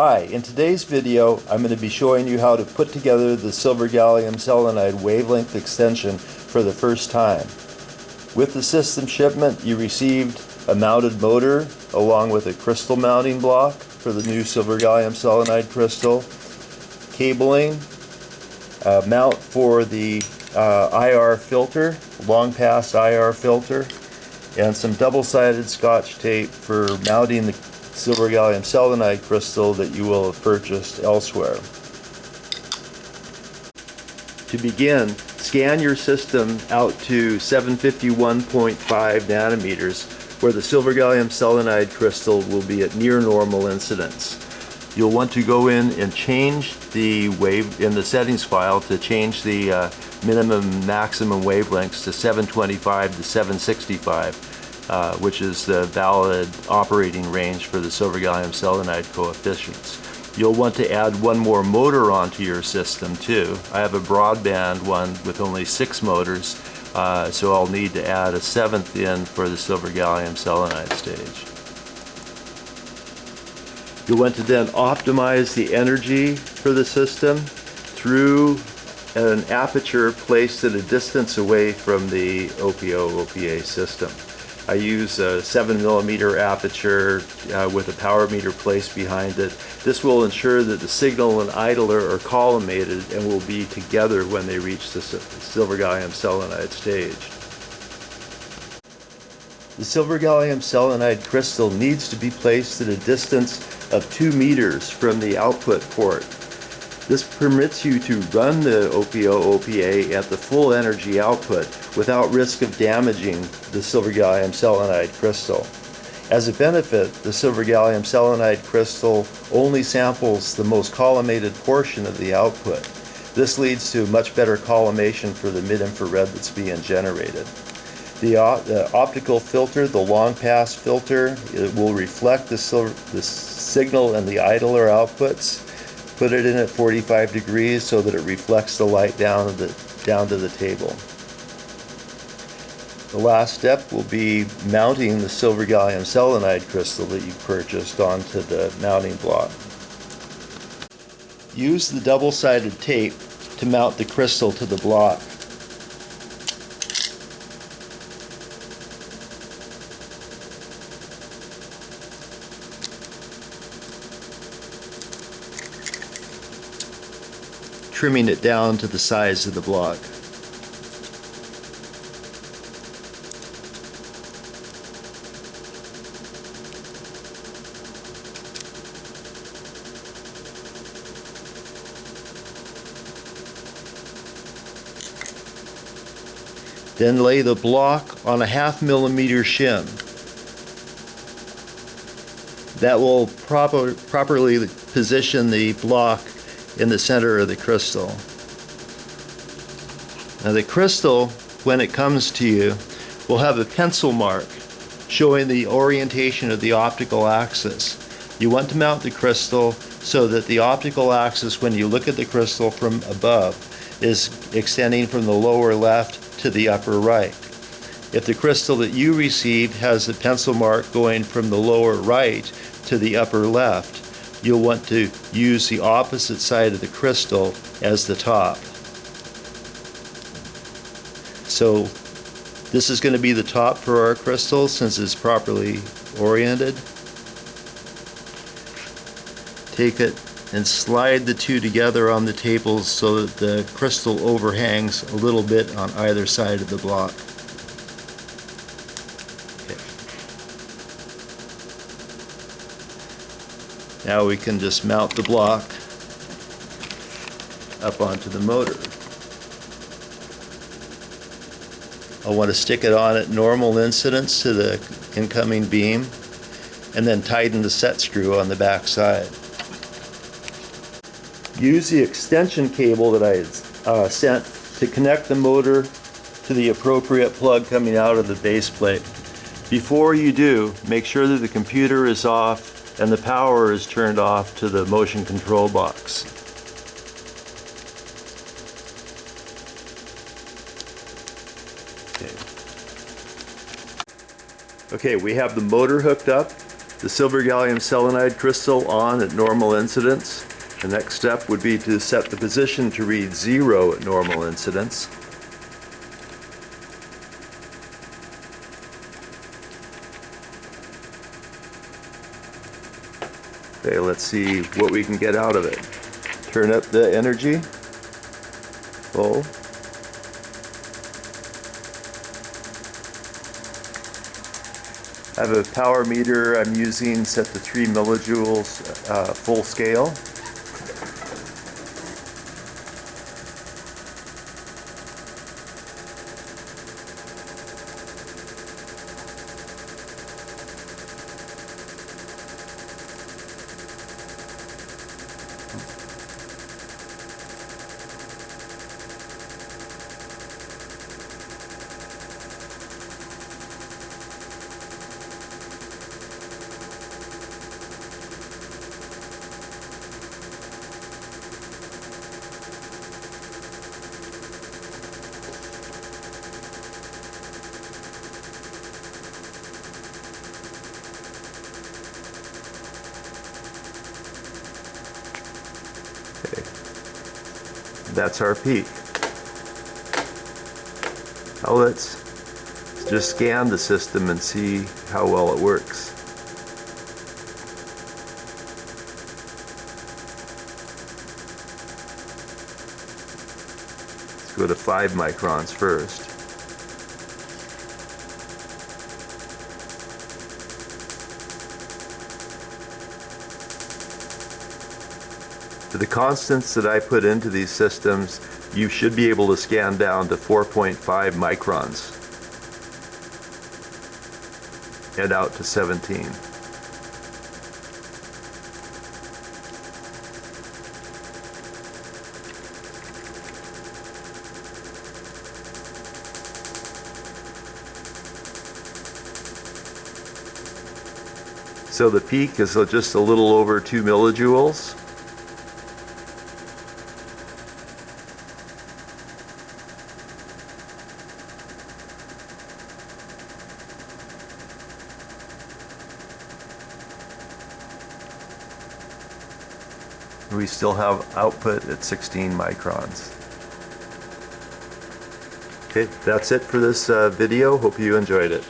Hi, in today's video I'm going to be showing you how to put together the silver gallium selenide wavelength extension for the first time. With the system shipment you received a mounted motor along with a crystal mounting block for the new silver gallium selenide crystal, cabling, mount for the IR filter, long pass IR filter, and some double-sided Scotch tape for mounting the silver gallium selenide crystal that you will have purchased elsewhere. To begin, scan your system out to 751.5 nanometers, where the silver gallium selenide crystal will be at near normal incidence. You'll want to go in and change the wave in the settings file to change the minimum and maximum wavelengths to 725 to 765. Which is the valid operating range for the silver gallium selenide coefficients. You'll want to add one more motor onto your system too. I have a broadband one with only 6 motors, so I'll need to add a 7th in for the silver gallium selenide stage. You'll want to then optimize the energy for the system through an aperture placed at a distance away from the OPO/OPA system. I use a 7mm aperture with a power meter placed behind it. This will ensure that the signal and idler are collimated and will be together when they reach the silver gallium selenide stage. The silver gallium selenide crystal needs to be placed at a distance of 2 meters from the output port. This permits you to run the OPO/OPA at the full energy output without risk of damaging the silver gallium selenide crystal. As a benefit, the silver gallium selenide crystal only samples the most collimated portion of the output. This leads to much better collimation for the mid-infrared that's being generated. The optical filter, the long pass filter, it will reflect the signal and the idler outputs. Put it in at 45 degrees so that it reflects the light down to the table. The last step will be mounting the silver gallium selenide crystal that you purchased onto the mounting block. Use the double-sided tape to mount the crystal to the block. Trimming it down to the size of the block. Then lay the block on a 1/2 millimeter shim. That will properly position the block in the center of the crystal. Now the crystal, when it comes to you, will have a pencil mark showing the orientation of the optical axis. You want to mount the crystal so that the optical axis, when you look at the crystal from above, is extending from the lower left to the upper right. If the crystal that you received has a pencil mark going from the lower right to the upper left, you'll want to use the opposite side of the crystal as the top. So this is going to be the top for our crystal since it's properly oriented. Take it and slide the two together on the table so that the crystal overhangs a little bit on either side of the block. Now we can just mount the block up onto the motor. I want to stick it on at normal incidence to the incoming beam and then tighten the set screw on the back side. Use the extension cable that I had sent to connect the motor to the appropriate plug coming out of the base plate. Before you do, make sure that the computer is off and the power is turned off to the motion control box. Okay, we have the motor hooked up the silver gallium selenide crystal on at normal incidence. The next step would be to set the position to read 0 at normal incidence. Okay, let's see what we can get out of it. Turn up the energy. Full. I have a power meter I'm using set to 3 millijoules full scale. Okay. That's our peak. Now let's just scan the system and see how well it works. Let's go to 5 microns first. For the constants that I put into these systems, you should be able to scan down to 4.5 microns and out to 17. So the peak is just a little over 2 millijoules. We still have output at 16 microns. Okay, that's it for this video. Hope you enjoyed it.